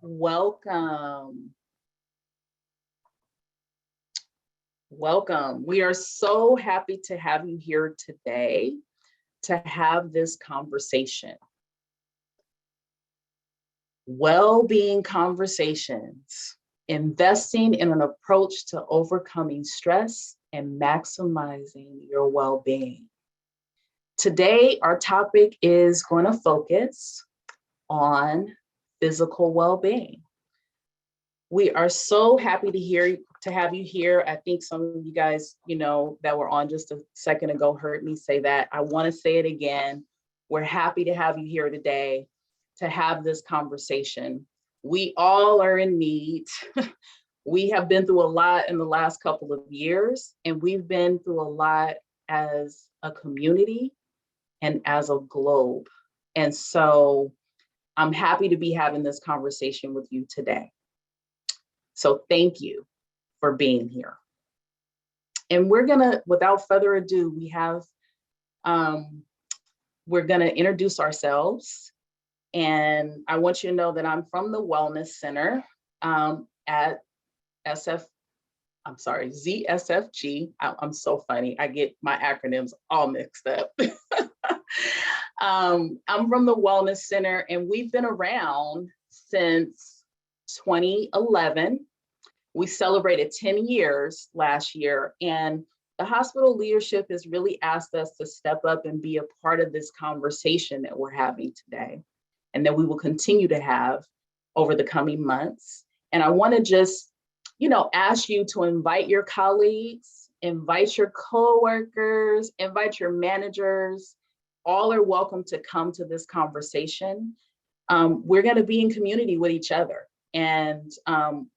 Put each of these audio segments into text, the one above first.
Welcome. Welcome. We are so happy to have you here today to have this conversation. Well-being conversations, investing in an approach to overcoming stress and maximizing your well-being. Today, our topic is going to focus on physical well-being. We are so happy to have you here. I think some of you guys, that were on just a second ago heard me say that. I want to say it again. We're happy to have you here today to have this conversation. We all are in need. We have been through a lot in the last couple of years, and we've been through a lot as a community and as a globe. And so I'm happy to be having this conversation with you today. So thank you for being here. And we're gonna, without further ado, we're gonna introduce ourselves. And I want you to know that I'm from the Wellness Center at ZSFG. I'm so funny. I get my acronyms all mixed up. I'm from the Wellness Center, and we've been around since 2011. We celebrated 10 years last year, and the hospital leadership has really asked us to step up and be a part of this conversation that we're having today, and that we will continue to have over the coming months. And I want to just, ask you to invite your colleagues, invite your coworkers, invite your managers. All are welcome to come to this conversation. We're going to be in community with each other. And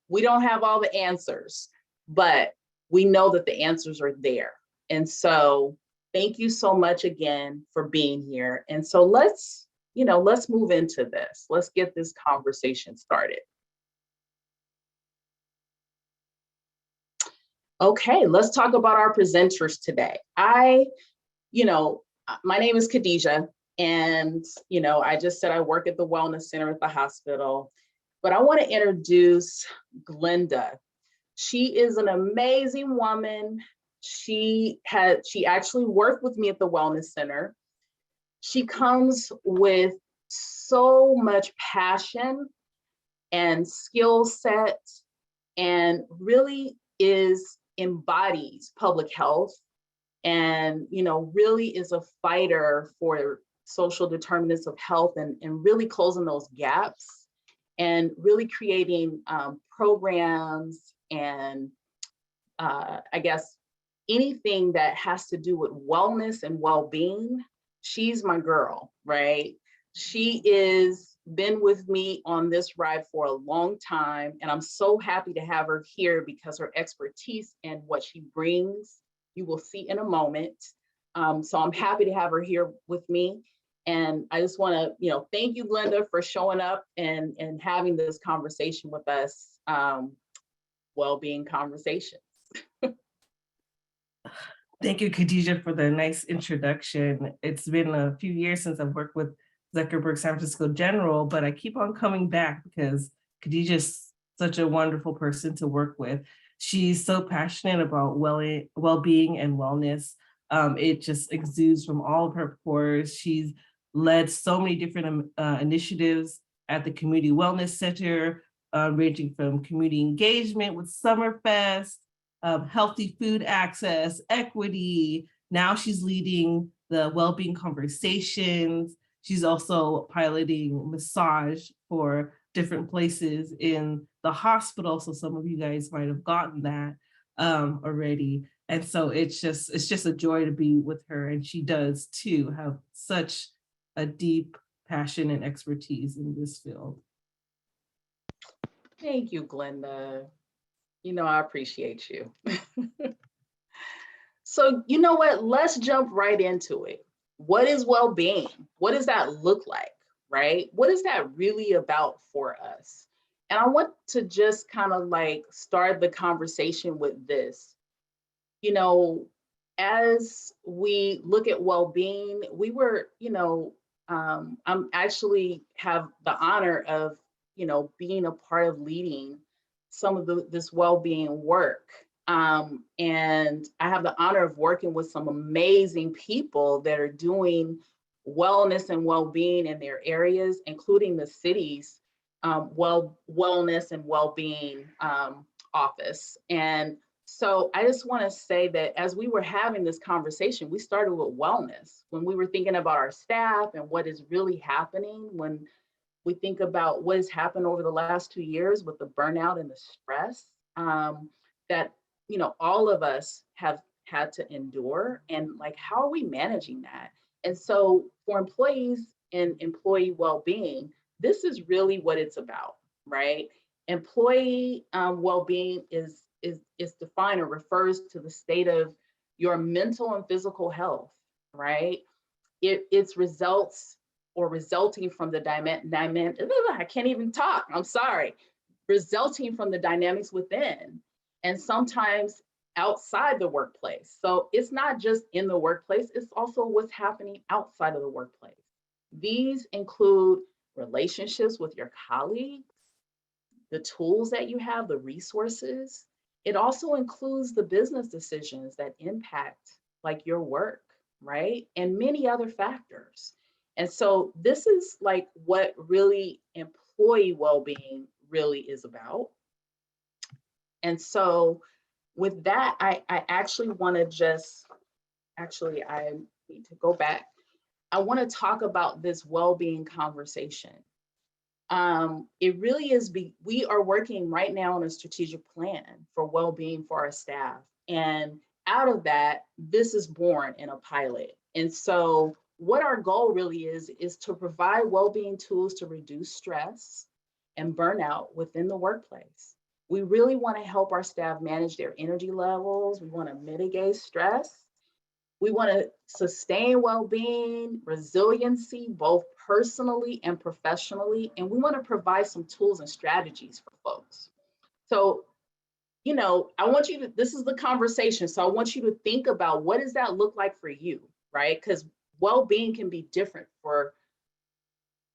we don't have all the answers, but we know that the answers are there. And so thank you so much again for being here. And so let's move into this. Let's get this conversation started. Okay, let's talk about our presenters today. My name is Khadijah, and I just said I work at the Wellness Center at the hospital, but I want to introduce Glenda. She is an amazing woman. She actually worked with me at the Wellness Center. She comes with so much passion and skill set, and really embodies public health, and really is a fighter for social determinants of health, and really closing those gaps, and really creating programs and I guess anything that has to do with wellness and well-being. She's my girl, right? She is been with me on this ride for a long time, and I'm so happy to have her here because her expertise and what she brings, you will see in a moment. So I'm happy to have her here with me. And I just want to, thank you, Glenda, for showing up and having this conversation with us, Well-being Conversations. Thank you, Khadijah, for the nice introduction. It's been a few years since I've worked with Zuckerberg San Francisco General, but I keep on coming back because Khadijah is such a wonderful person to work with. She's so passionate about well-being and wellness. It just exudes from all of her pores. She's led so many different initiatives at the Community Wellness Center, ranging from community engagement with Summerfest, healthy food access, equity. Now she's leading the Wellbeing Conversations. She's also piloting massage for different places in the hospital. So some of you guys might have gotten that already. And so it's just a joy to be with her. And she does too have such a deep passion and expertise in this field. Thank you, Glenda. I appreciate you. So you know what? Let's jump right into it. What is well-being? What does that look like, right? What is that really about for us? And I want to just kind of start the conversation with this. As we look at well-being, I'm actually have the honor of being a part of leading some of this well-being work. And I have the honor of working with some amazing people that are doing wellness and well-being in their areas, including the city's wellness and well-being office. And so I just want to say that as we were having this conversation, we started with wellness when we were thinking about our staff and what is really happening when we think about what has happened over the last 2 years with the burnout and the stress that all of us have had to endure, and like how are we managing that? And so for employees and employee well-being, this is really what it's about, right? Employee well-being is defined or refers to the state of your mental and physical health, right? It's results or resulting from the I can't even talk, I'm sorry, resulting from the dynamics within and sometimes outside the workplace. So it's not just in the workplace, it's also what's happening outside of the workplace. These include relationships with your colleagues, the tools that you have, the resources. It also includes the business decisions that impact like your work, right? And many other factors. And so this is like what really employee well-being really is about. And so with that, I actually want to I need to go back. I want to talk about this well-being conversation. It really is, we are working right now on a strategic plan for well-being for our staff. And out of that, this is born in a pilot. And so what our goal really is to provide well-being tools to reduce stress and burnout within the workplace. We really want to help our staff manage their energy levels. We want to mitigate stress. We want to sustain well-being, resiliency, both personally and professionally. And we want to provide some tools and strategies for folks. So, I want you to, this is the conversation. So I want you to think about what does that look like for you, right? Because well-being can be different for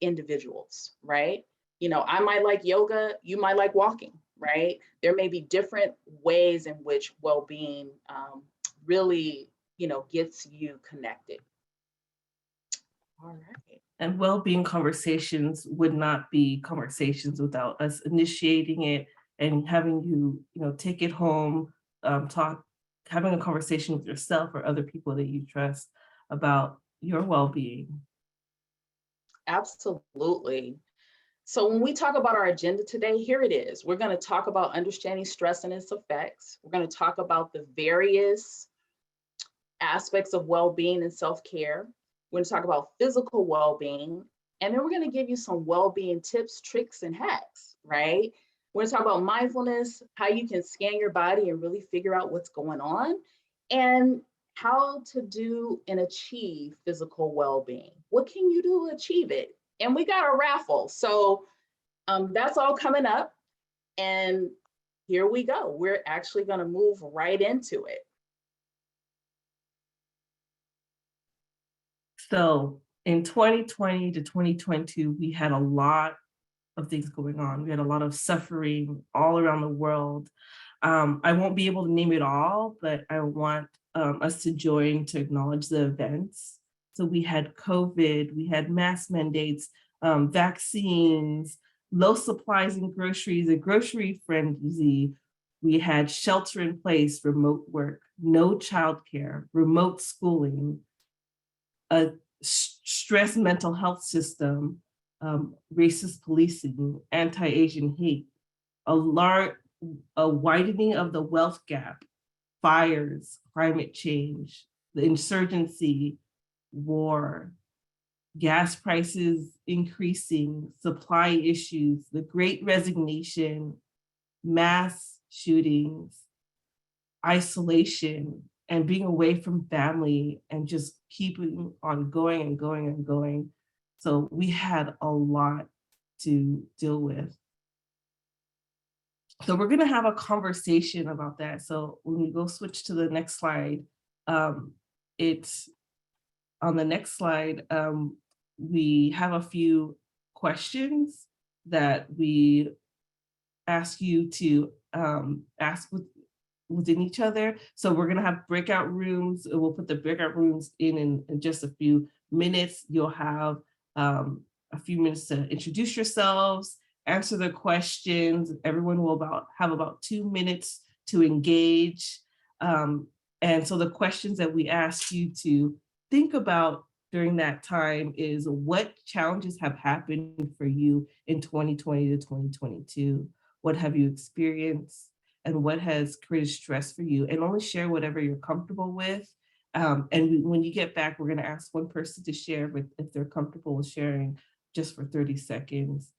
individuals, right? I might like yoga, you might like walking, right? There may be different ways in which well-being really, gets you connected. All right. And well-being conversations would not be conversations without us initiating it and having you, take it home, having a conversation with yourself or other people that you trust about your well-being. Absolutely. So when we talk about our agenda today, here it is. We're going to talk about understanding stress and its effects. We're going to talk about the various aspects of well-being and self-care. We're going to talk about physical well-being, and then we're going to give you some well-being tips, tricks, and hacks, right? We're going to talk about mindfulness, how you can scan your body and really figure out what's going on, and how to do and achieve physical well-being. What can you do to achieve it? And we got a raffle. So that's all coming up. And here we go. We're actually going to move right into it. So in 2020 to 2022, we had a lot of things going on. We had a lot of suffering all around the world. I won't be able to name it all, but I want us to join to acknowledge the events. So we had COVID, we had mask mandates, vaccines, low supplies in groceries, a grocery frenzy. We had shelter in place, remote work, no childcare, remote schooling, a stress mental health system, racist policing, anti-Asian hate, a widening of the wealth gap, fires, climate change, the insurgency, war, gas prices increasing, supply issues, the Great Resignation, mass shootings, isolation, and being away from family and just keeping on going and going and going. So we had a lot to deal with. So we're going to have a conversation about that. So when we go switch to the next slide, it's on the next slide, we have a few questions that we ask you to ask within each other. So we're gonna have breakout rooms. We'll put the breakout rooms in just a few minutes. You'll have a few minutes to introduce yourselves, answer the questions. Everyone will have about 2 minutes to engage. And so the questions that we ask you to think about during that time is, what challenges have happened for you in 2020 to 2022? What have you experienced? And what has created stress for you? And only share whatever you're comfortable with. And when you get back, we're going to ask one person to share if they're comfortable with sharing just for 30 seconds.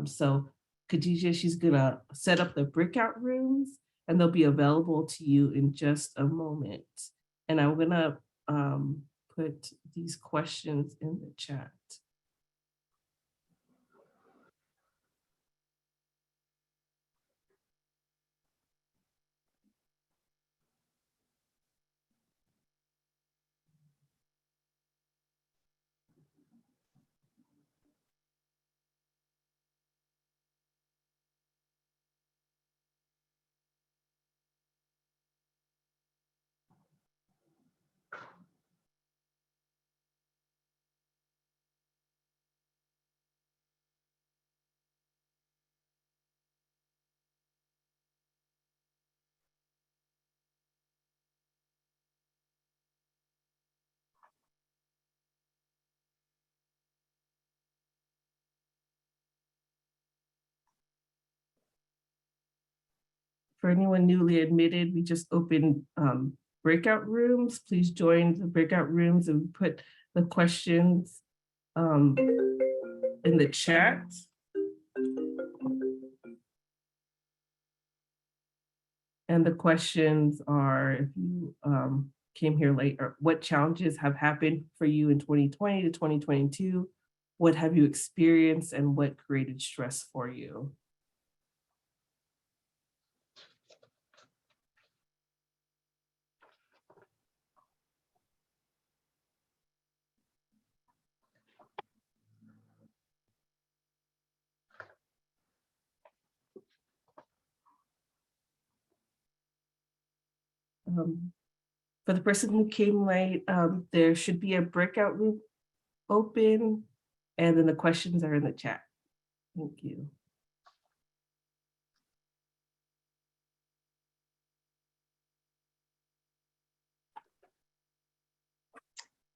So Khadija, she's going to set up the breakout rooms, and they'll be available to you in just a moment. And I'm going to put these questions in the chat. For anyone newly admitted, we just opened breakout rooms. Please join the breakout rooms and put the questions in the chat. And the questions are, if you came here late, or what challenges have happened for you in 2020 to 2022? What have you experienced, and what created stress for you? For the person who came late, there should be a breakout room open, and then the questions are in the chat. Thank you.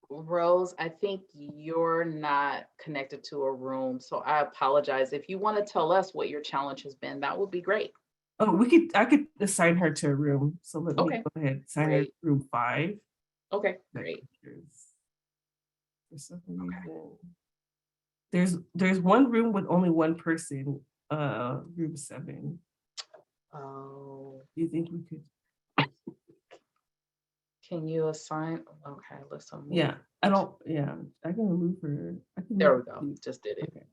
Rose, I think you're not connected to a room, so I apologize. If you want to tell us what your challenge has been, that would be great. Oh, I could assign her to a room. So let me go ahead, assign her to room 5. Okay, great. For some reason, there's one room with only one person, room 7. Oh. Do you think we could? Can you assign? Okay, let's move. Yeah, I can move her. There we go. Just did it.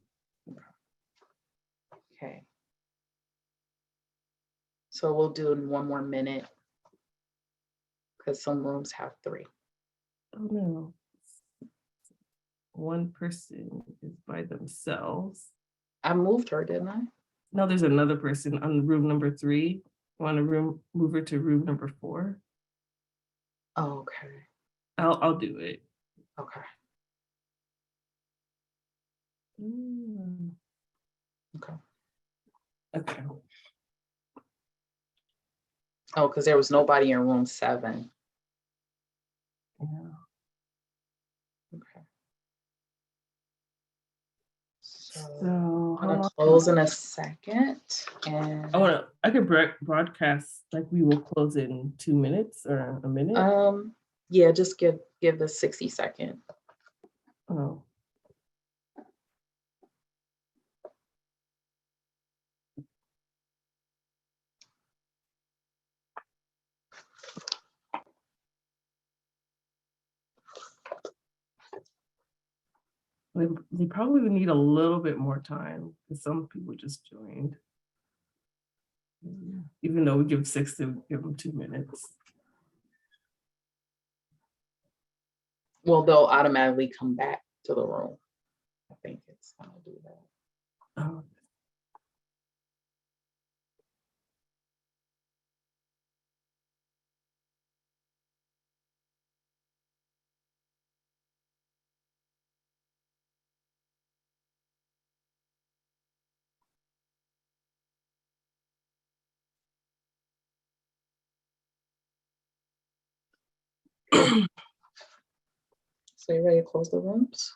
Okay. So we'll do it in 1 more minute, because some rooms have 3. Oh no. One person is by themselves. I moved her, didn't I? No, there's another person on room number 3. Want to move her to room number 4? Oh, okay. I'll do it. Okay. Okay. Okay. Oh, because there was nobody in room 7. Yeah. Okay. So I'm gonna close in a second, and I could broadcast, like we will close in 2 minutes or a minute. Yeah, just give the 60 second. Oh. They probably would need a little bit more time, because some people just joined. Even though we give 6, to give them 2 minutes. Well, they'll automatically come back to the room. I think it's gonna do that. Oh, So you ready to close the rooms?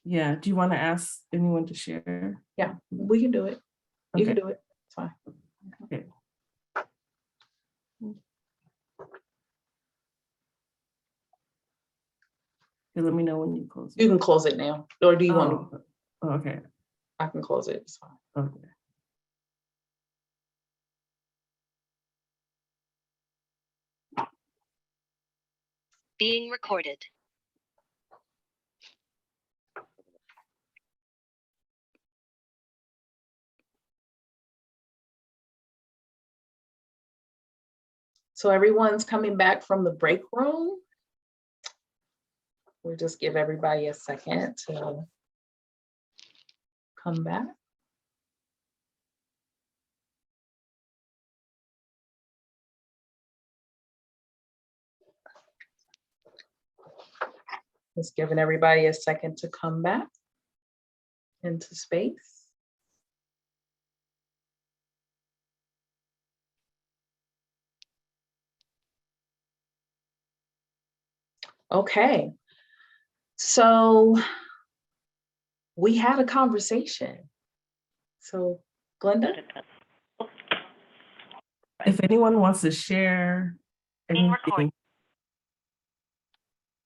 Yeah, do you want to ask anyone to share? Yeah, we can do it. You Okay. can do it. It's fine. Okay. Okay, let me know when you close it. You can close it now. Or do you want to? Oh, okay. I can close it. It's fine. Okay. Being recorded. So everyone's coming back from the break room. We'll just give everybody a second to come back. Just giving everybody a second to come back into space. Okay, so we had a conversation. So Glenda? If anyone wants to share anything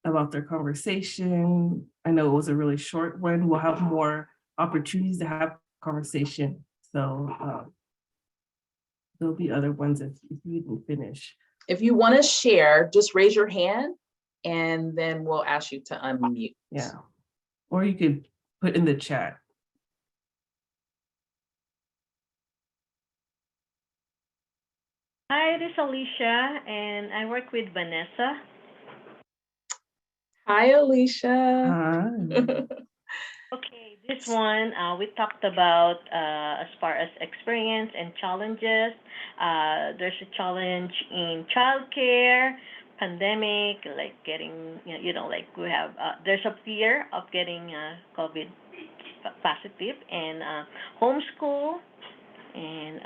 about their conversation, I know it was a really short one. We'll have more opportunities to have conversation. So there'll be other ones if you didn't finish. If you want to share, just raise your hand and then we'll ask you to unmute. Yeah. Or you could put in the chat. Hi, this is Alicia, and I work with Vanessa. Hi, Alicia. Hi. Okay, this one we talked about as far as experience and challenges. There's a challenge in childcare, pandemic, like getting, like we have, there's a fear of getting COVID positive, and homeschool, and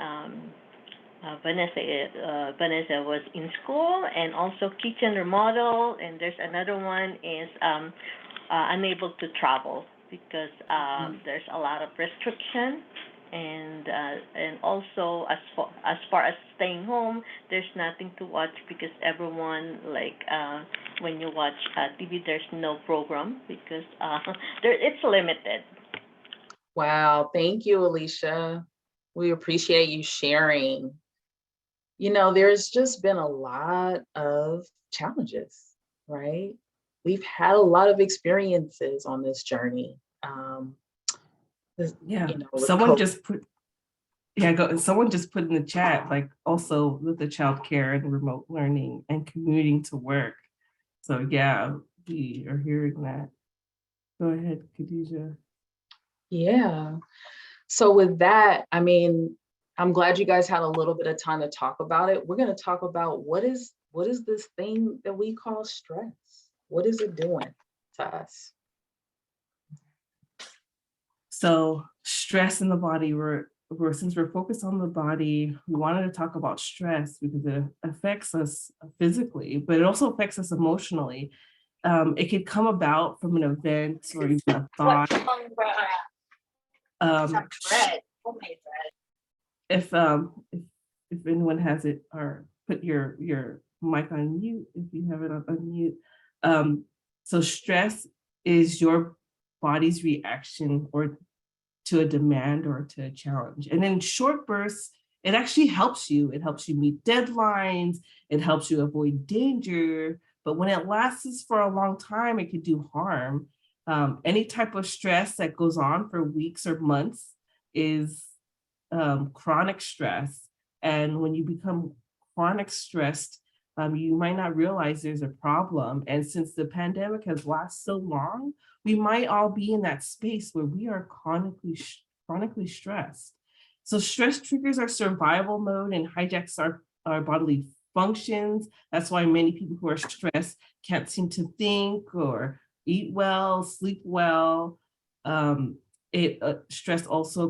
Vanessa was in school, and also kitchen remodel, and there's another one is unable to travel because there's a lot of restriction, and also as far as staying home, there's nothing to watch because everyone, like when you watch TV, there's no program because it's limited. Wow, thank you, Alicia. We appreciate you sharing. You know, there's just been a lot of challenges, right? We've had a lot of experiences on this journey. Yeah, you know, someone just put in the chat, like also with the childcare and remote learning and commuting to work. So yeah, we are hearing that. Go ahead, Khadijah. Yeah. So with that, I mean, I'm glad you guys had a little bit of time to talk about it. We're going to talk about what is this thing that we call stress? What is it doing to us? So stress in the body, since we're focused on the body, we wanted to talk about stress because it affects us physically, but it also affects us emotionally. It could come about from an event or even a thought. If anyone has it, or put your mic on mute if you have it on mute. So stress is your body's reaction or to a demand or to a challenge. And in short bursts, it actually helps you. It helps you meet deadlines. It helps you avoid danger. But when it lasts for a long time, it can do harm. Any type of stress that goes on for weeks or months is chronic stress. And when you become chronic stressed, you might not realize there's a problem. And since the pandemic has lasted so long, we might all be in that space where we are chronically stressed. So stress triggers our survival mode and hijacks our bodily functions. That's why many people who are stressed can't seem to think or eat well, sleep well. Stress also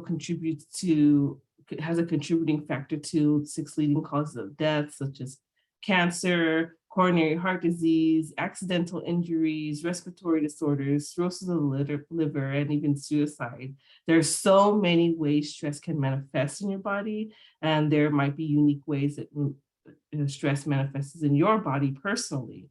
has a contributing factor to 6 leading causes of death, such as cancer, coronary heart disease, accidental injuries, respiratory disorders, cirrhosis of the liver, and even suicide. There's so many ways stress can manifest in your body, and there might be unique ways that stress manifests in your body personally.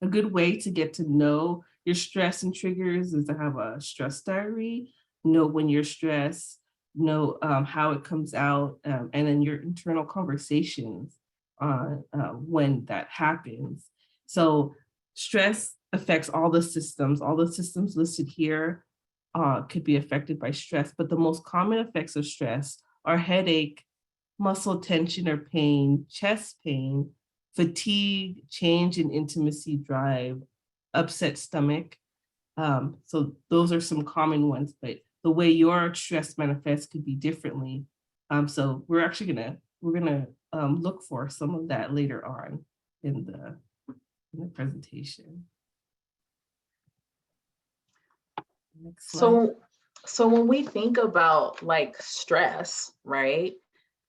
A good way to get to know your stress and triggers is to have a stress diary, know when you're stressed, know how it comes out, and then your internal conversations on when that happens. So stress affects all the systems. All the systems listed here could be affected by stress, but the most common effects of stress are headache, muscle tension or pain, chest pain, fatigue, change in intimacy drive, upset stomach. So those are some common ones, but the way your stress manifests could be differently. So we're actually gonna look for some of that later on in the presentation. Next slide. So when we think about like stress, right?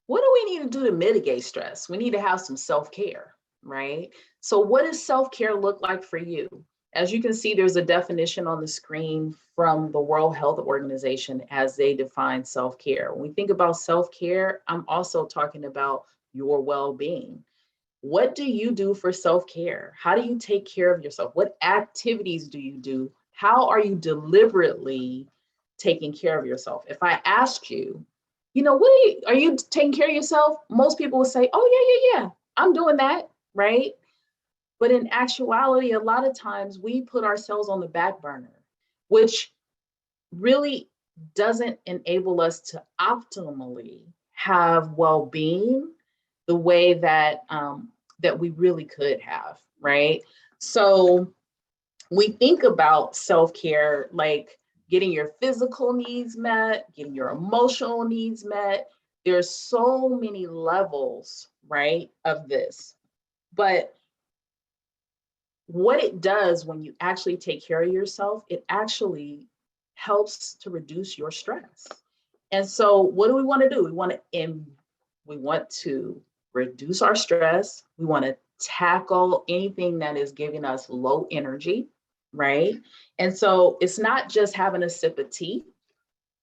What do we need to do to mitigate stress? We need to have some self-care, right? So what does self-care look like for you? As you can see, there's a definition on the screen from the World Health Organization as they define self-care. When we think about self-care, I'm also talking about your well-being. What do you do for self-care? How do you take care of yourself? What activities do you do? How are you deliberately taking care of yourself? If I asked you, what are you taking care of yourself? Most people would say, oh, yeah, I'm doing that, right? But in actuality, a lot of times we put ourselves on the back burner, which really doesn't enable us to optimally have well-being the way that that we really could have, right? So we think about self-care like getting your physical needs met, getting your emotional needs met. There's so many levels, right, of this. But what it does when you actually take care of yourself, it actually helps to reduce your stress. And so what do we want to do? We want to reduce our stress. We want to tackle anything that is giving us low energy, right? And so it's not just having a sip of tea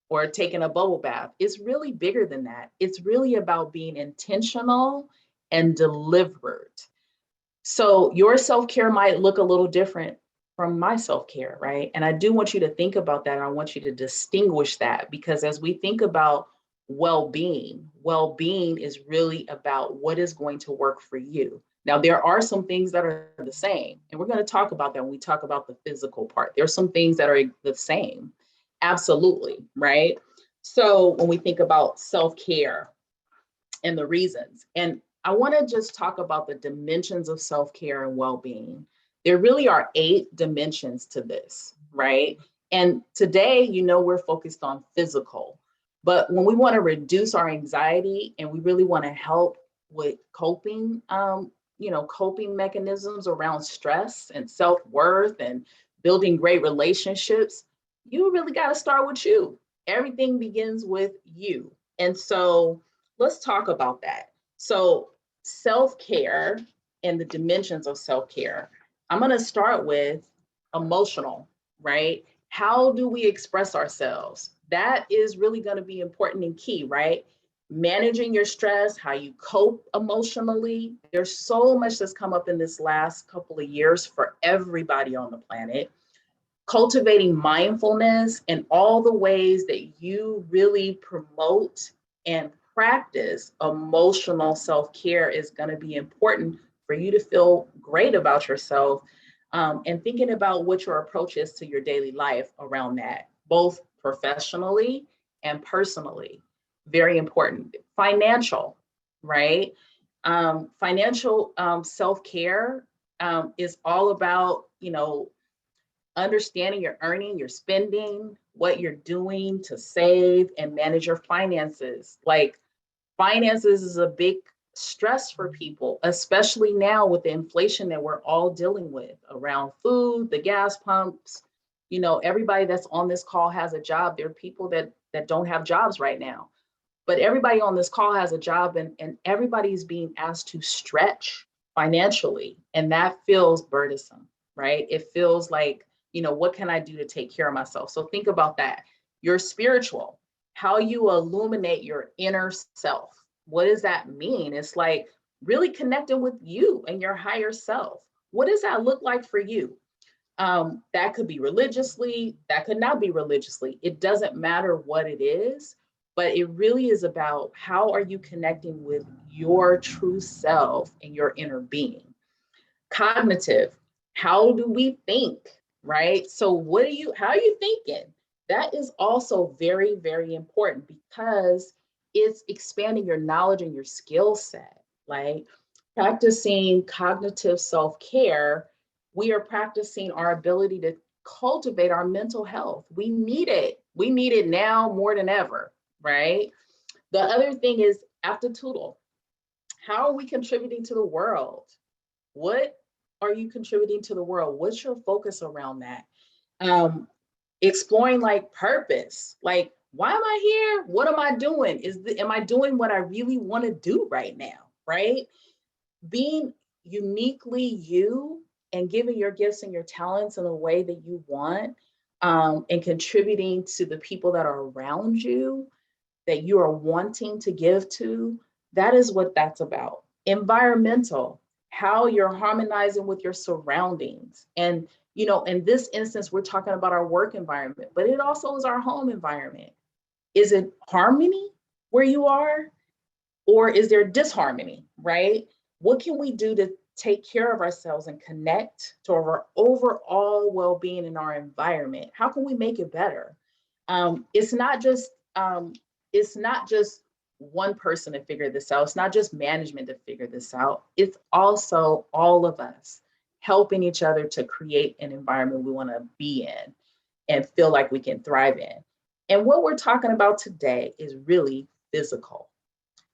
or taking a bubble bath. It's really bigger than that. It's really about being intentional and deliberate. So your self-care might look a little different from my self-care, right? And I do want you to think about that. I want you to distinguish that, because as we think about well-being, well-being is really about what is going to work for you. Now, there are some things that are the same, and we're going to talk about that when we talk about the physical part. There's some things that are the same. Absolutely, right? So when we think about self-care and the reasons, and I want to just talk about the dimensions of self-care and well-being. There really are 8 dimensions to this, right? And today, we're focused on physical, but when we want to reduce our anxiety and we really want to help with coping, coping mechanisms around stress and self-worth and building great relationships, you really got to start with you. Everything begins with you. And so let's talk about that. So self-care and the dimensions of self-care. I'm going to start with emotional, right? How do we express ourselves? That is really going to be important and key, right? Managing your stress, how you cope emotionally. There's so much that's come up in this last couple of years for everybody on the planet. Cultivating mindfulness and all the ways that you really promote and practice emotional self-care is going to be important for you to feel great about yourself, and thinking about what your approach is to your daily life around that, both professionally and personally. Very important. Financial, right? Financial self-care is all about, understanding your earning, your spending, what you're doing to save and manage your finances. Like, finances is a big stress for people, especially now with the inflation that we're all dealing with around food, the gas pumps. Everybody that's on this call has a job. There are people that don't have jobs right now, but everybody on this call has a job, and everybody's being asked to stretch financially, and that feels burdensome, right? It feels like, what can I do to take care of myself? So think about that. Your spiritual, how you illuminate your inner self. What does that mean? It's like really connecting with you and your higher self. What does that look like for you? That could be religiously, that could not be religiously. It doesn't matter what it is, but it really is about how are you connecting with your true self and your inner being. Cognitive, how do we think, right? So how are you thinking? That is also very, very important because it's expanding your knowledge and your skill set. Like practicing cognitive self-care, we are practicing our ability to cultivate our mental health. We need it. We need it now more than ever, right? The other thing is aptitudinal. How are we contributing to the world? What are you contributing to the world? What's your focus around that? Exploring like purpose, like why am I here? What am I doing? Am I doing what I really want to do right now? Right? Being uniquely you and giving your gifts and your talents in a way that you want, and contributing to the people that are around you that you are wanting to give to, that is what that's about. Environmental, how you're harmonizing with your surroundings. And, in this instance, we're talking about our work environment, but it also is our home environment. Is it harmony where you are? Or is there disharmony, right? What can we do to take care of ourselves and connect to our overall well-being in our environment? How can we make it better? It's not just one person to figure this out. It's not just management to figure this out. It's also all of us helping each other to create an environment we want to be in and feel like we can thrive in. And what we're talking about today is really physical.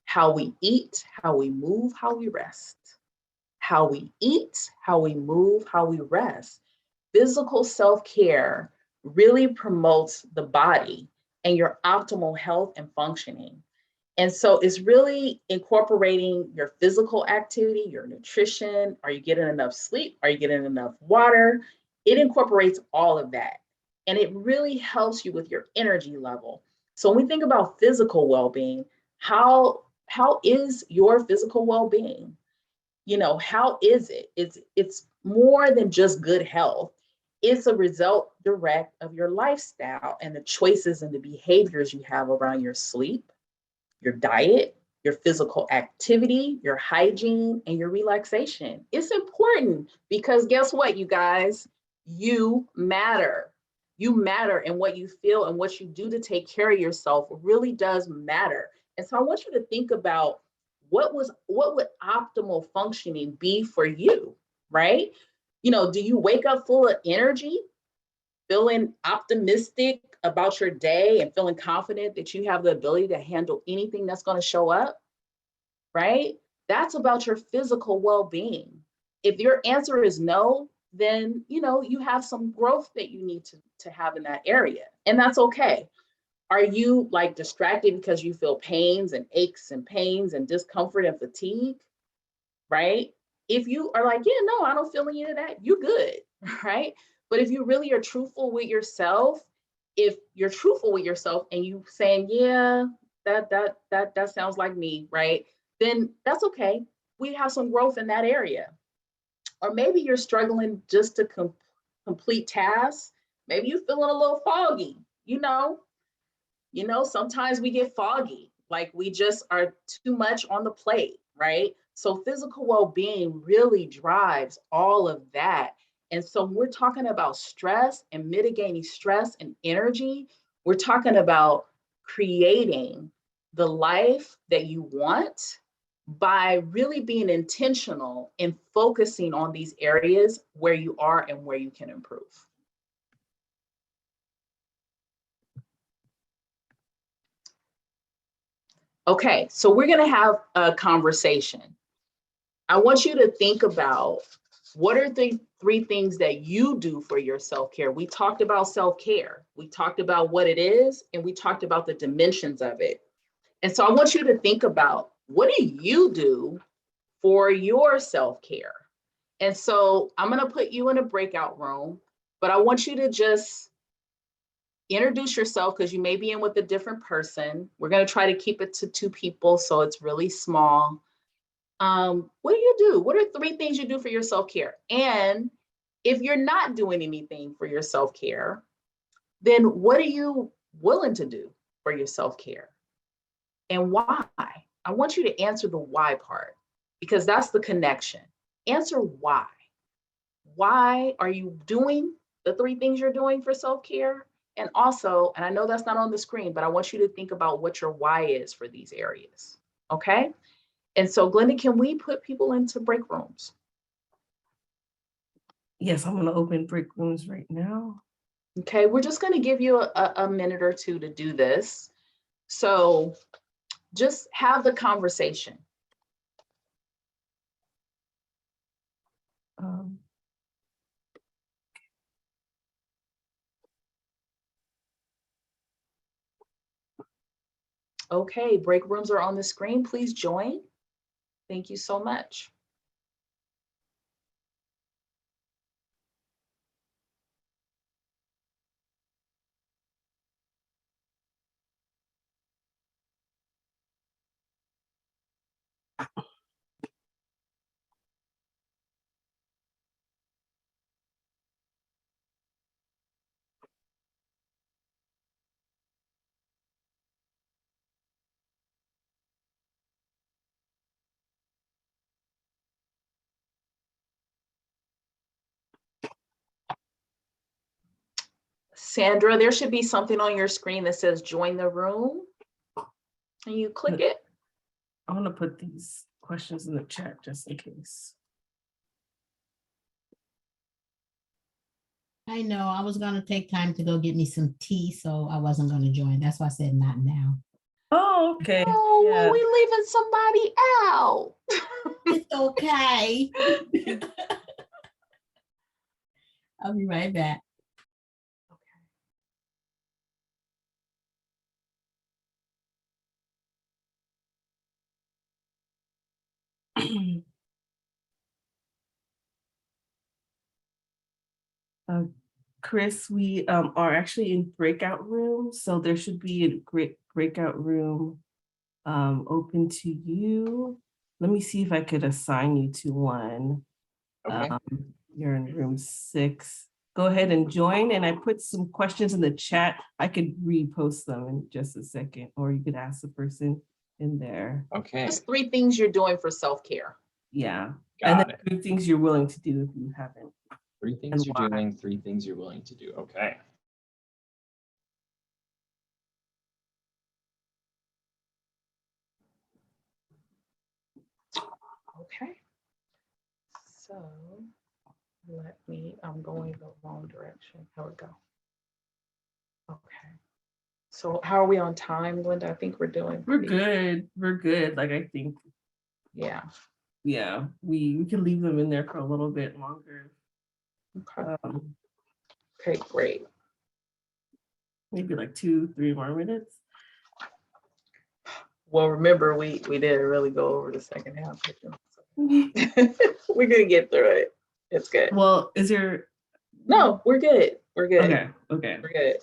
How we eat, how we move, how we rest. How we eat, how we move, how we rest. Physical self-care really promotes the body and your optimal health and functioning. And so it's really incorporating your physical activity, your nutrition. Are you getting enough sleep? Are you getting enough water? It incorporates all of that. And it really helps you with your energy level. So when we think about physical well-being, how is your physical well-being? How is it? It's more than just good health. It's a result direct of your lifestyle and the choices and the behaviors you have around your sleep, your diet, your physical activity, your hygiene, and your relaxation. It's important because guess what, you guys? You matter. You matter, and what you feel and what you do to take care of yourself really does matter. And so I want you to think about what would optimal functioning be for you, right? Do you wake up full of energy, feeling optimistic about your day and feeling confident that you have the ability to handle anything that's going to show up, right? That's about your physical well-being. If your answer is no, then you have some growth that you need to have in that area, and that's okay. Are you like distracted because you feel pains and aches and pains and discomfort and fatigue, right? If you are like, yeah, no, I don't feel any of that, you're good, right? But if you really are truthful with yourself, if you're truthful with yourself and you saying, yeah, that sounds like me, right? Then that's okay. We have some growth in that area. Or maybe you're struggling just to complete tasks. Maybe you're feeling a little foggy, sometimes we get foggy, like we just are too much on the plate, right? So physical well-being really drives all of that. And so when we're talking about stress and mitigating stress and energy, we're talking about creating the life that you want by really being intentional and focusing on these areas where you are and where you can improve. Okay, so we're going to have a conversation. I want you to think about what are the 3 things that you do for your self-care. We talked about self-care. We talked about what it is, and we talked about the dimensions of it. And so I want you to think about, what do you do for your self-care. And so I'm going to put you in a breakout room, but I want you to just introduce yourself because you may be in with a different person. We're going to try to keep it to 2 people, so it's really small. What do you do? What are 3 things you do for your self-care? And if you're not doing anything for your self-care, then what are you willing to do for your self-care? And why? I want you to answer the why part, because that's the connection. Answer why. Why are you doing the 3 things you're doing for self-care? And also, and I know that's not on the screen, but I want you to think about what your why is for these areas. Okay? And so, Glenda, can we put people into break rooms? Yes, I'm going to open break rooms right now. Okay, we're just going to give you a minute or 2 to do this. So just have the conversation. Okay, break rooms are on the screen. Please join. Thank you so much. Sandra, there should be something on your screen that says join the room, and you click it. I want to put these questions in the chat just in case. I know, I was gonna take time to go get me some tea, so I wasn't gonna join. That's why I said not now. Oh, okay. Oh, Yeah. well, we leaving somebody out. It's okay. I'll be right back. Chris, we are actually in breakout rooms, so there should be a great breakout room open to you. Let me see if I could assign you to one. Okay. You're in room 6. Go ahead and join, and I put some questions in the chat. I could repost them in just a second, or you could ask the person in there. Okay. Just 3 things you're doing for self-care. Yeah. Got And it. then 3 things you're willing to do if you haven't. 3 things And you're why. doing, 3 things you're willing to do. Okay. Okay. So I'm going the wrong direction. Here we go. Okay. So how are we on time, Linda? I think we're doing. We're good. We're good. Like, I think, Yeah. yeah, we can leave them in there for a little bit longer. Okay. Okay, great. Maybe like 2-3 more minutes. Well, remember, we didn't really go over the second half. We're gonna get through it. It's good. Well, is there? No, we're good. We're good. Okay. Okay. We're good.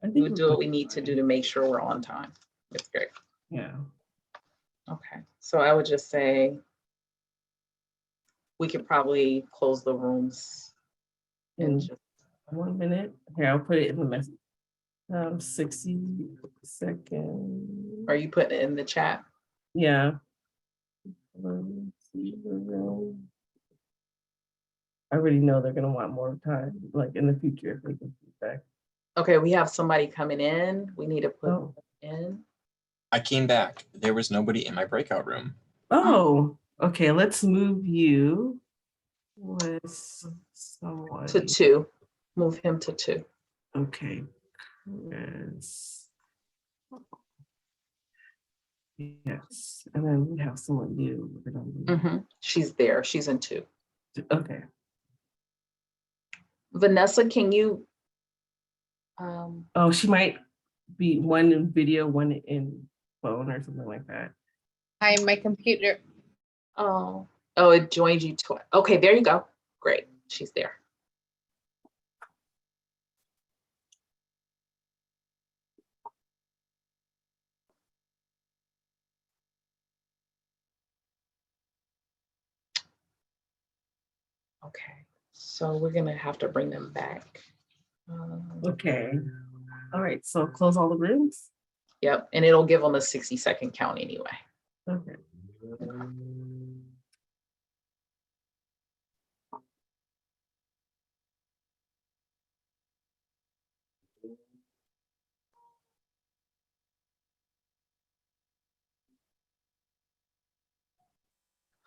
I think We'll do what we need to do to make sure we're on time. It's great. Yeah. Okay. So I would just say we could probably close the rooms In just 1 minute. Here, I'll put it in the message. 60 seconds. Are you putting it in the chat? Yeah. I already know they're gonna want more time, like in the future if they can feedback. Okay, we have somebody coming in. We need to put them in. I came back. There was nobody in my breakout room. Oh, okay. Let's move you with someone. To 2. Move him to 2. Okay. Yes. Yes. And then we have someone new. We're gonna She's there. She's in 2. Okay. Vanessa, can you? Oh, she might be one in video, one in phone or something like that. Hi, my computer. Oh, oh, it joined you twice. Okay, there you go. Great, she's there. Okay, so we're gonna have to bring them back. Okay. All right, so close all the rooms. Yep, and it'll give them a 60-second count anyway. Okay.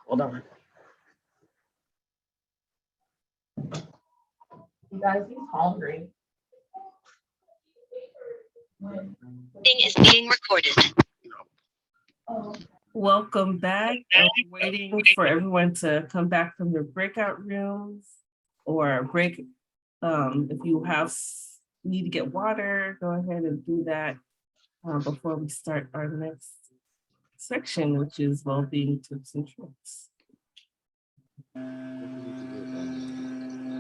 Hold on. You guys, he's hungry. Meeting is being recorded. Welcome back. We're waiting for everyone to come back from their breakout rooms or break. If you need to get water, go ahead and do that before we start our next section, which is well-being tips and tricks.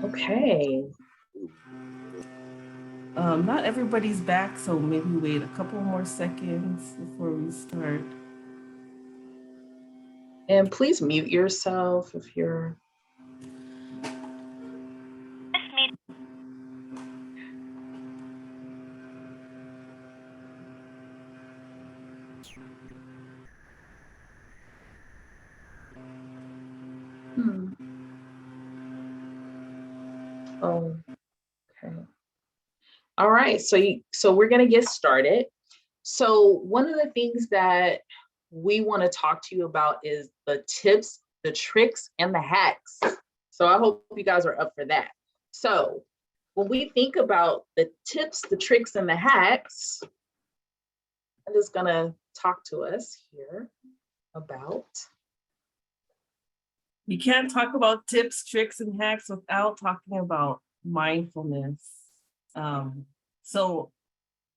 Okay. Not everybody's back, so maybe wait a couple more seconds before we start. And please mute yourself if you're. Oh, okay. All right, so we're gonna get started. So one of the things that we want to talk to you about is the tips, the tricks, and the hacks. So I hope you guys are up for that. So when we think about the tips, the tricks, and the hacks, I'm just gonna talk to us here about. You can't talk about tips, tricks, and hacks without talking about mindfulness. So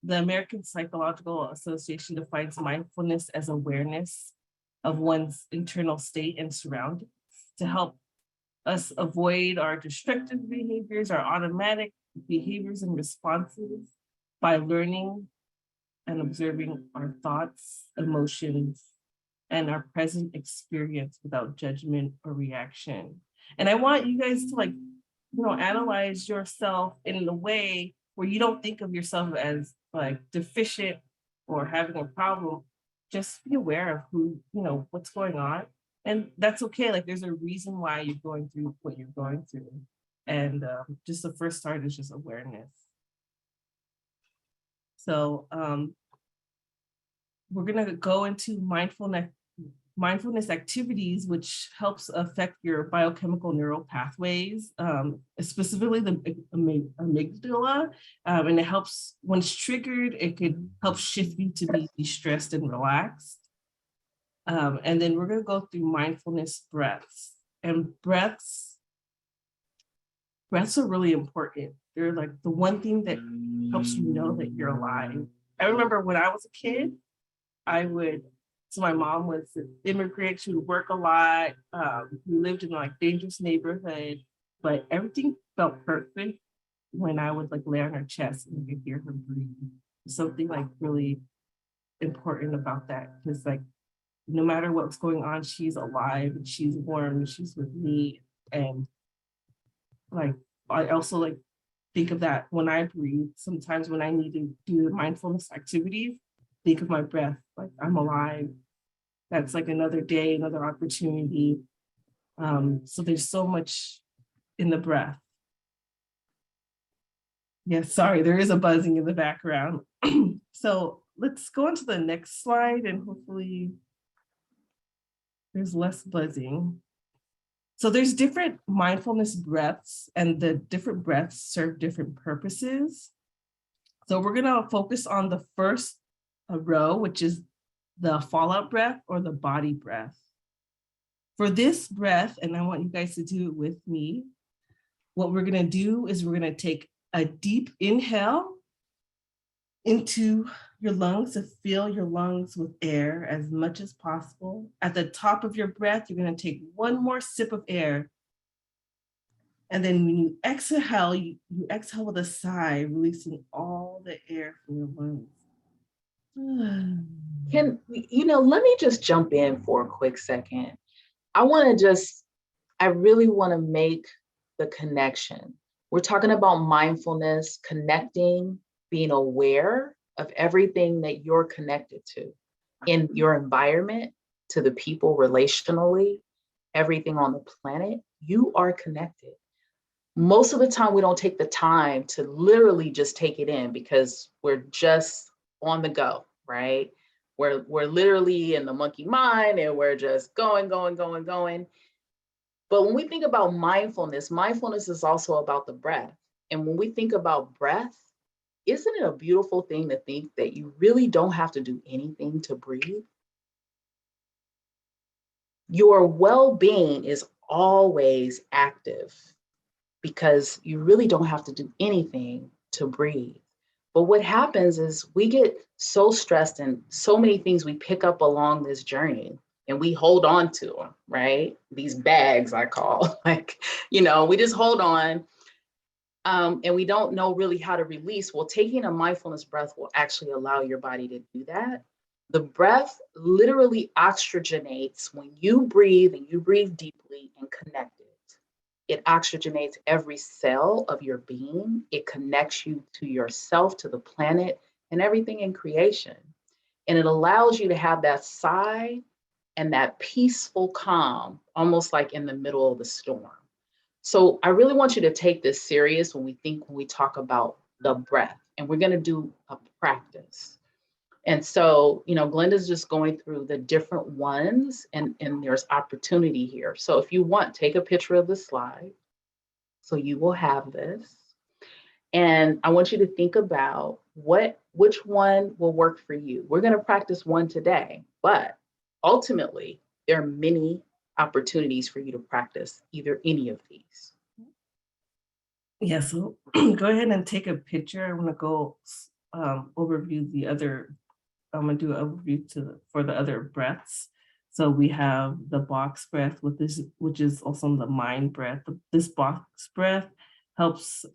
the American Psychological Association defines mindfulness as awareness of one's internal state and surroundings to help us avoid our destructive behaviors, our automatic behaviors and responses by learning and observing our thoughts, emotions, and our present experience without judgment or reaction. And I want you guys to analyze yourself in the way where you don't think of yourself as deficient or having a problem. Just be aware of what's going on. And that's okay. There's a reason why you're going through what you're going through. And just the first start is just awareness. So we're gonna go into mindfulness activities, which helps affect your biochemical neural pathways, specifically the amygdala, and it helps, when it's triggered, it could help shift you to be stressed and relaxed. And then we're gonna go through mindfulness breaths. And breaths are really important. They're the one thing that helps you know that you're alive. I remember when I was a kid, so my mom was an immigrant, she would work a lot. We lived in dangerous neighborhood, but everything felt perfect when I would lay on her chest and you could hear her breathe. Something really important about that, because no matter what's going on, she's alive and she's warm and she's with me. And I also think of that when I breathe. Sometimes when I need to do mindfulness activities, think of my breath, I'm alive. That's another day, another opportunity. So there's so much in the breath. Yes, sorry, there is a buzzing in the background. So let's go on to the next slide and hopefully there's less buzzing. So there's different mindfulness breaths, and the different breaths serve different purposes. So we're gonna focus on the first row, which is the fallout breath or the body breath. For this breath, and I want you guys to do it with me, what we're gonna do is we're gonna take a deep inhale into your lungs, to fill your lungs with air as much as possible. At the top of your breath, you're going to take one more sip of air. And then when you exhale, you exhale with a sigh, releasing all the air from your lungs. Let me just jump in for a quick second. I really want to make the connection. We're talking about mindfulness, connecting, being aware of everything that you're connected to in your environment, to the people relationally, everything on the planet. You are connected. Most of the time, we don't take the time to literally just take it in because we're just on the go, right? We're literally in the monkey mind and we're just going. But when we think about mindfulness, mindfulness is also about the breath. And when we think about breath, isn't it a beautiful thing to think that you really don't have to do anything to breathe? Your well-being is always active because you really don't have to do anything to breathe. But what happens is we get so stressed and so many things we pick up along this journey and we hold on to them, right? These bags I call, we just hold on and we don't know really how to release. Well, taking a mindfulness breath will actually allow your body to do that. The breath literally oxygenates when you breathe and you breathe deeply and connected. It oxygenates every cell of your being. It connects you to yourself, to the planet, and everything in creation. And it allows you to have that sigh and that peaceful calm, almost like in the middle of the storm. So I really want you to take this serious when we talk about the breath. And we're going to do a practice. And so, Glenda's just going through the different ones and there's opportunity here. So if you want, take a picture of the slide. So you will have this. And I want you to think about which one will work for you. We're going to practice one today, but ultimately there are many opportunities for you to practice either any of these. Yeah, so go ahead and take a picture. I want to go overview the other. I'm going to do an overview for the other breaths. So we have the box breath, which is also the mind breath. This box breath helps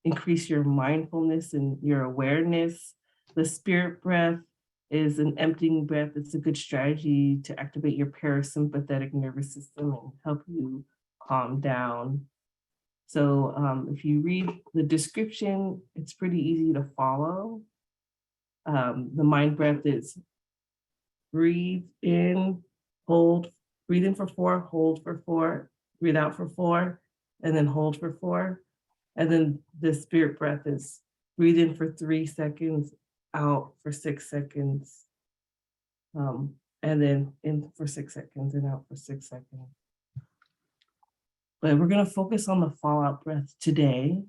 increase your mindfulness and your awareness. The spirit breath is an emptying breath. It's a good strategy to activate your parasympathetic nervous system and help you calm down. So if you read the description, it's pretty easy to follow. The mind breath is breathe in, hold, breathe in for 4, hold for 4, breathe out for 4, and then hold for 4. And then the spirit breath is breathe in for 3 seconds, out for 6 seconds, and then in for 6 seconds and out for 6 seconds. But we're going to focus on the fallout breath today.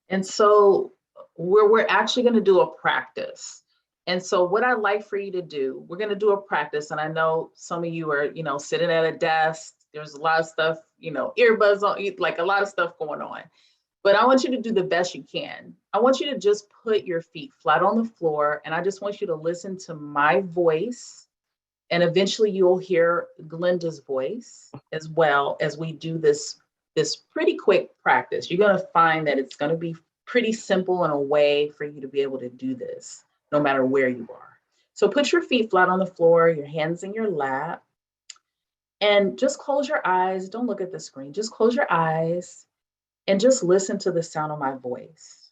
And so we're actually going to do a practice. And so what I'd like for you to do, we're going to do a practice. And I know some of you are, sitting at a desk. There's a lot of stuff, earbuds on, like a lot of stuff going on. But I want you to do the best you can. I want you to just put your feet flat on the floor. And I just want you to listen to my voice. And eventually you'll hear Glenda's voice as well as we do this pretty quick practice. You're going to find that it's going to be pretty simple in a way for you to be able to do this, no matter where you are. So put your feet flat on the floor, your hands in your lap, and just close your eyes. Don't look at the screen. Just close your eyes and just listen to the sound of my voice.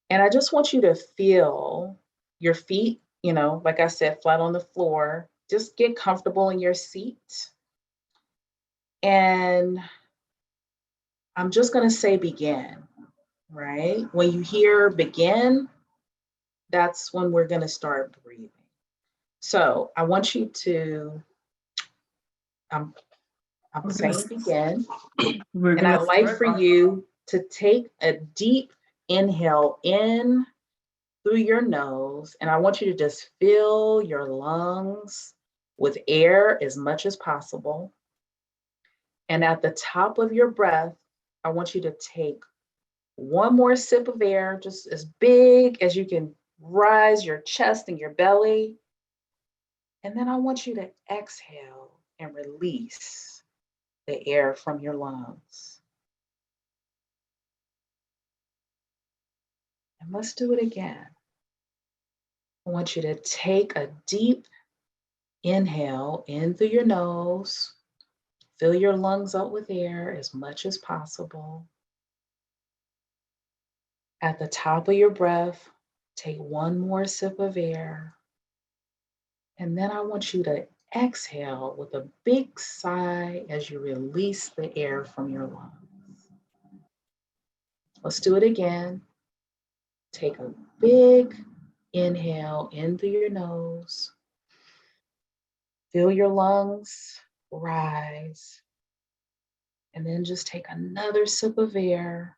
And I just want you to feel your feet, like I said, flat on the floor. Just get comfortable in your seat. And I'm just going to say begin, right? When you hear begin, that's when we're going to start breathing. So I want you to, I'm saying begin, and I'd like for you to take a deep inhale in through your nose, and I want you to just fill your lungs with air as much as possible. And at the top of your breath, I want you to take One more sip of air, just as big as you can rise your chest and your belly. And then I want you to exhale and release the air from your lungs. And let's do it again. I want you to take a deep inhale in through your nose. Fill your lungs up with air as much as possible. At the top of your breath, take one more sip of air. And then I want you to exhale with a big sigh as you release the air from your lungs. Let's do it again. Take a big inhale in through your nose. Feel your lungs rise. And then just take another sip of air.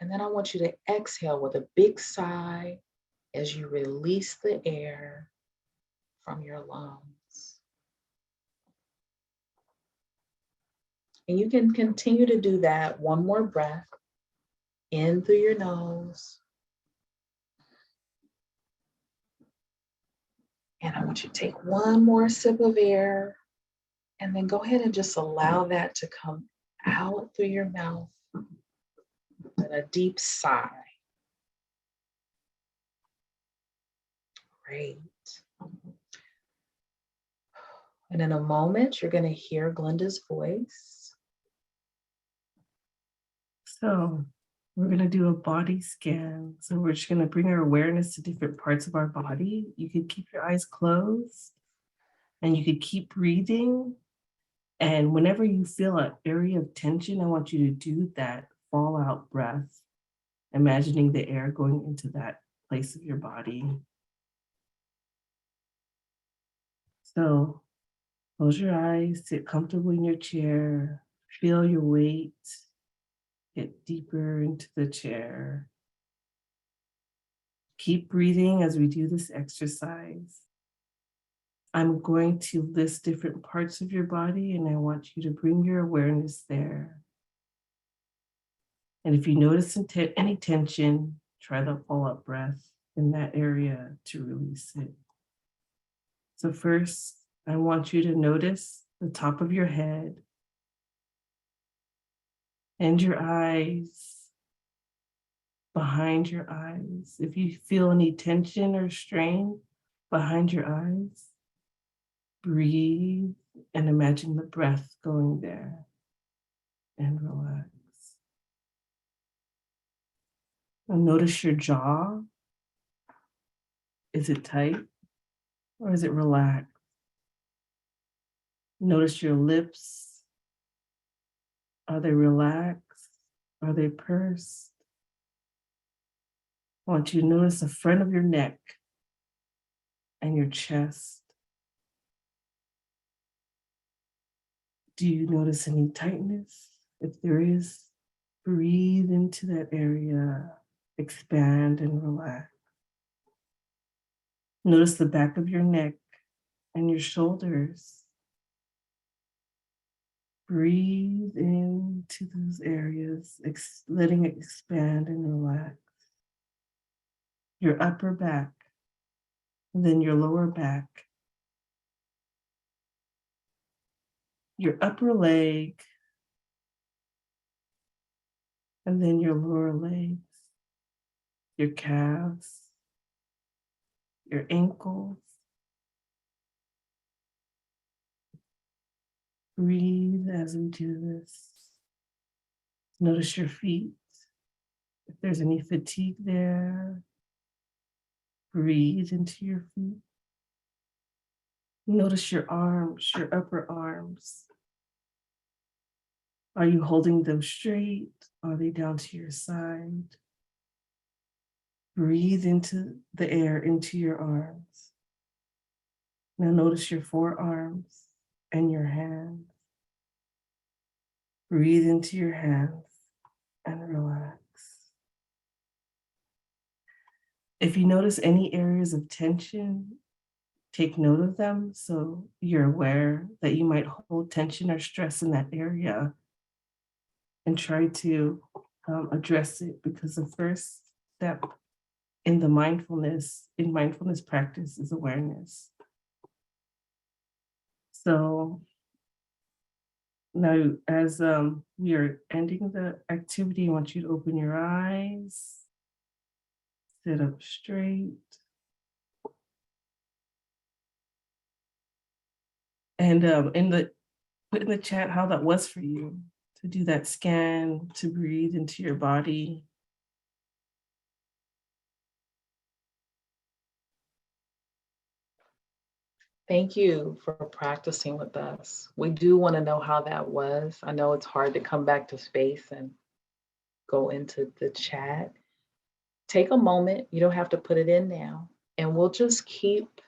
And then I want you to exhale with a big sigh as you release the air from your lungs. And you can continue to do that one more breath in through your nose. And I want you to take one more sip of air and then go ahead and just allow that to come out through your mouth with a deep sigh. Great. And in a moment, you're going to hear Glenda's voice. So we're going to do a body scan. So we're just going to bring our awareness to different parts of our body. You could keep your eyes closed and you could keep breathing. And whenever you feel an area of tension, I want you to do that fallout breath, imagining the air going into that place of your body. So close your eyes, sit comfortably in your chair, feel your weight, get deeper into the chair. Keep breathing as we do this exercise. I'm going to list different parts of your body and I want you to bring your awareness there. And if you notice any tension, try the fallout breath in that area to release it. So first, I want you to notice the top of your head and your eyes, behind your eyes. If you feel any tension or strain behind your eyes, breathe and imagine the breath going there and relax. And notice your jaw. Is it tight or is it relaxed? Notice your lips. Are they relaxed? Are they pursed? I want you to notice the front of your neck and your chest. Do you notice any tightness? If there is, breathe into that area, expand and relax. Notice the back of your neck and your shoulders. Breathe into those areas, letting it expand and relax. Your upper back, and then your lower back. Your upper leg, and then your lower legs, your calves, your ankles. Breathe as we do this. Notice your feet. If there's any fatigue there, breathe into your feet. Notice your arms, your upper arms. Are you holding them straight? Are they down to your side? Breathe into the air, into your arms. Now notice your forearms and your hands. Breathe into your hands and relax. If you notice any areas of tension, take note of them so you're aware that you might hold tension or stress in that area and try to address it, because the first step in mindfulness practice is awareness. So now, as we are ending the activity, I want you to open your eyes, sit up straight, and put in the chat how that was for you to do that scan, to breathe into your body. Thank you for practicing with us. We do want to know how that was. I know it's hard to come back to space and go into the chat. Take a moment. You don't have to put it in now. And we'll just keep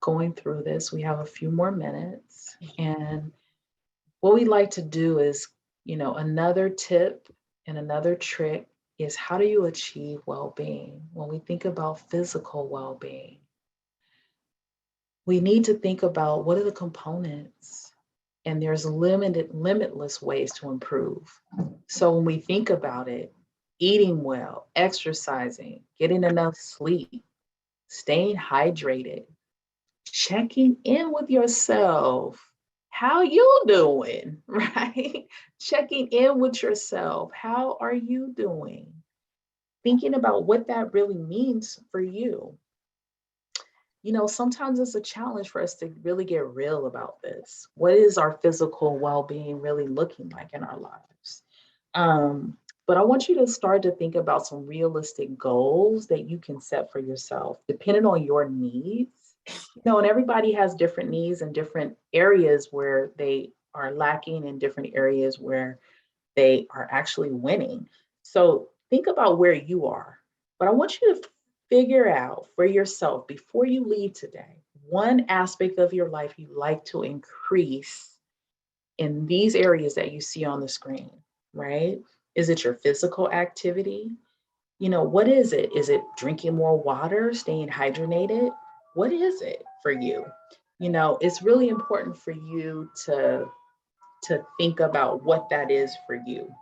going through this. We have a few more minutes. And what we like to do is, another tip and another trick is, how do you achieve well-being? When we think about physical well-being, we need to think about what are the components, and there's limitless ways to improve. So when we think about it, eating well, exercising, getting enough sleep, staying hydrated, checking in with yourself. How you doing, right? Checking in with yourself. How are you doing? Thinking about what that really means for you. Sometimes it's a challenge for us to really get real about this. What is our physical well-being really looking like in our lives? But I want you to start to think about some realistic goals that you can set for yourself, depending on your needs. And everybody has different needs and different areas where they are lacking and different areas where they are actually winning. So think about where you are. But I want you to figure out for yourself, before you leave today, one aspect of your life you like to increase in these areas that you see on the screen, right? Is it your physical activity? What is it? Is it drinking more water, staying hydrated? What is it for you? It's really important for you to think about what that is for you.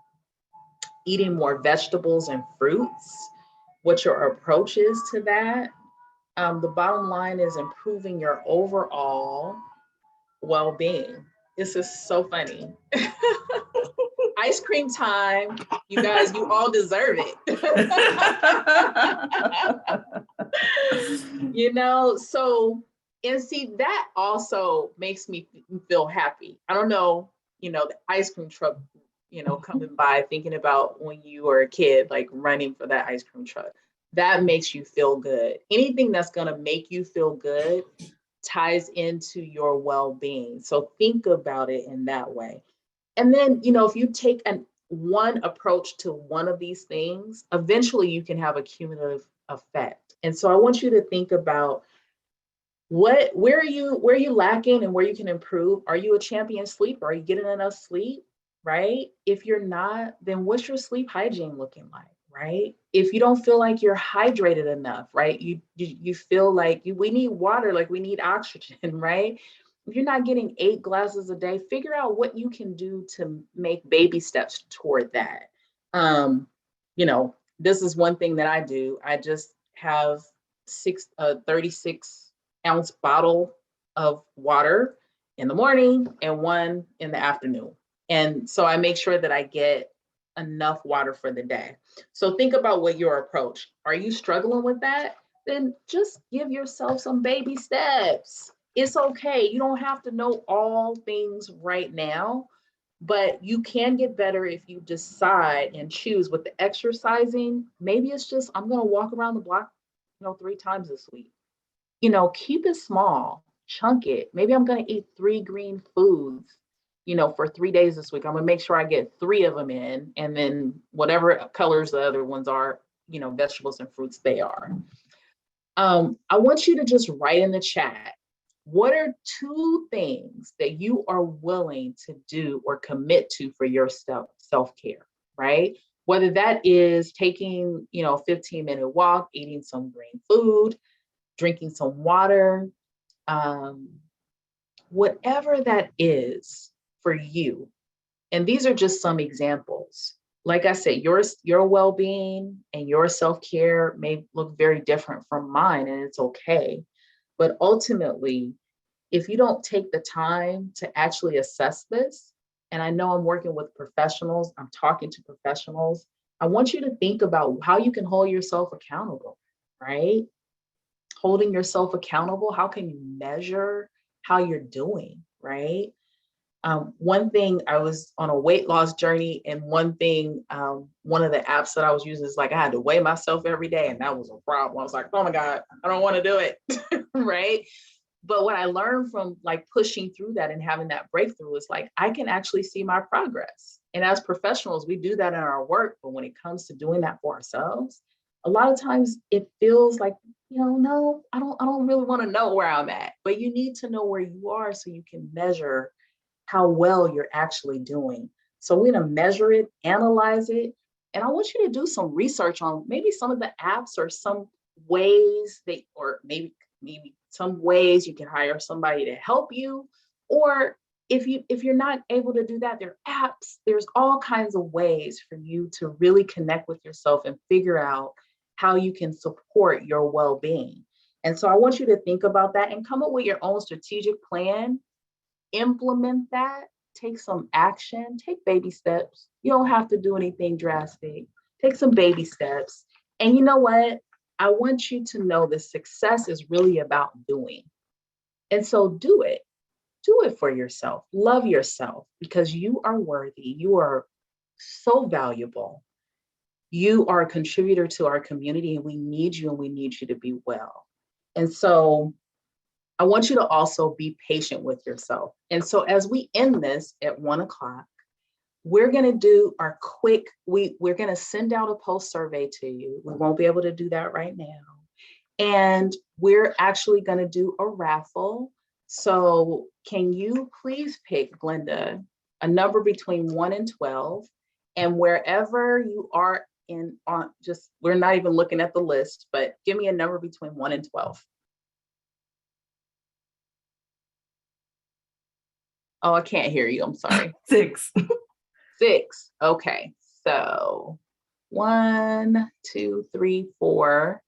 Eating more vegetables and fruits, what your approach is to that. The bottom line is improving your overall well-being. This is so funny. Ice cream time. You guys, you all deserve it. And see, that also makes me feel happy. I don't know, the ice cream truck, coming by, thinking about when you were a kid, like running for that ice cream truck. That makes you feel good. Anything that's going to make you feel good ties into your well-being. So think about it in that way. And then, if you take one approach to one of these things, eventually you can have a cumulative effect. And so I want you to think about where are you lacking and where you can improve. Are you a champion sleeper? Are you getting enough sleep? Right? If you're not, then what's your sleep hygiene looking like? Right? If you don't feel like you're hydrated enough, right? You feel like we need water, like we need oxygen, right? If you're not getting 8 glasses a day, figure out what you can do to make baby steps toward that. This is one thing that I do. I just have 36-ounce bottle of water in the morning and one in the afternoon. And so I make sure that I get enough water for the day. So think about what your approach. Are you struggling with that? Then just give yourself some baby steps. It's okay. You don't have to know all things right now, but you can get better if you decide and choose. With the exercising, maybe it's just, I'm going to walk around the block, 3 times this week. Keep it small, chunk it. Maybe I'm going to eat 3 green foods, for 3 days this week. I'm going to make sure I get 3 of them in, and then whatever colors the other ones are, vegetables and fruits they are. I want you to just write in the chat, what are 2 things that you are willing to do or commit to for your self-care, right? Whether that is taking, a 15-minute walk, eating some green food, drinking some water, whatever that is for you. And these are just some examples. like I said, your well-being and your self-care may look very different from mine, and it's okay. But ultimately, if you don't take the time to actually assess this, and I know I'm working with professionals, I'm talking to professionals, I want you to think about how you can hold yourself accountable, right? Holding yourself accountable, how can you measure how you're doing, right? One thing, I was on a weight loss journey, and one thing, one of the apps that I was using is like I had to weigh myself every day, and that was a problem. I was like, oh my God, I don't want to do it, right? But what I learned from like pushing through that and having that breakthrough is like I can actually see my progress. And as professionals, we do that in our work, but when it comes to doing that for ourselves, a lot of times it feels like, no, I don't really want to know where I'm at, but you need to know where you are so you can measure how well you're actually doing. So we're going to measure it, analyze it, and I want you to do some research on maybe some of the apps or some ways or maybe some ways you can hire somebody to help you. Or if you're not able to do that, there are apps, there's all kinds of ways for you to really connect with yourself and figure out how you can support your well-being. And so I want you to think about that and come up with your own strategic plan. Implement that, take some action, take baby steps. You don't have to do anything drastic. Take some baby steps. And you know what? I want you to know that success is really about doing. And so do it. Do it for yourself. Love yourself because you are worthy. You are so valuable. You are a contributor to our community, and we need you, and we need you to be well. And so I want you to also be patient with yourself. And so as we end this at 1:00, we're going to do our quick, we're going to send out a post survey to you. We won't be able to do that right now. And we're actually going to do a raffle. So can you please pick, Glenda, a number between 1 and 12, and wherever you are we're not even looking at the list, but give me a number between 1 and 12. Oh, I can't hear you. I'm sorry. 6. 6. Okay. So 1, 2, 3, 4.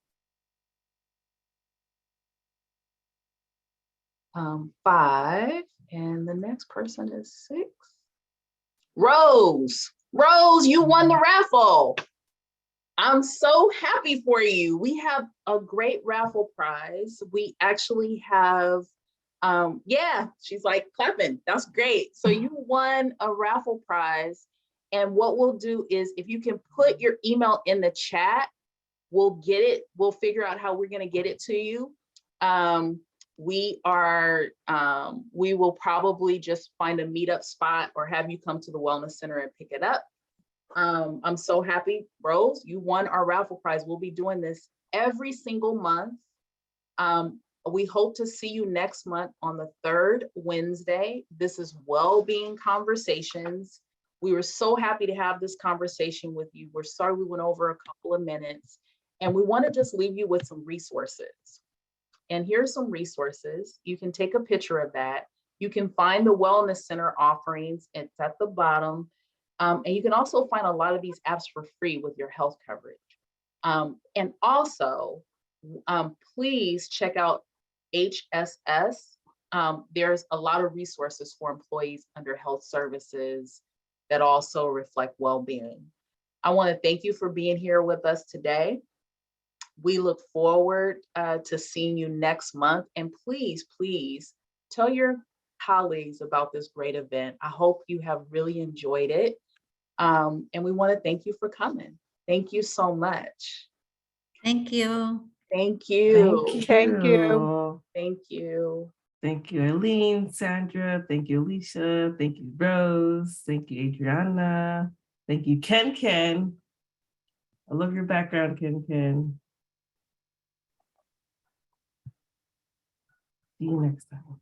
5. And the next person is 6. Rose, you won the raffle. I'm so happy for you. We have a great raffle prize. We actually have yeah, she's like clapping. That's great. So you won a raffle prize. And what we'll do is if you can put your email in the chat, we'll get it. We'll figure out how we're going to get it to you. We will probably just find a meetup spot or have you come to the Wellness Center and pick it up. I'm so happy, Rose, you won our raffle prize. We'll be doing this every single month. We hope to see you next month on the 3rd Wednesday. This is Wellbeing Conversations. We were so happy to have this conversation with you. We're sorry we went over a couple of minutes, and we want to just leave you with some resources. And here's some resources. You can take a picture of that. You can find the Wellness Center offerings. It's at the bottom. And you can also find a lot of these apps for free with your health coverage. And also, please check out HSS. There's a lot of resources for employees under health services that also reflect well-being. I want to thank you for being here with us today. We look forward to seeing you next month. And please, please tell your colleagues about this great event. I hope you have really enjoyed it. And we want to thank you for coming. Thank you so much. Thank you. Thank you. Thank you. Thank you. Thank you, Eileen, Sandra. Thank you, Alicia. Thank you, Rose. Thank you, Adriana. Thank you, Ken. I love your background, Ken. See you next time.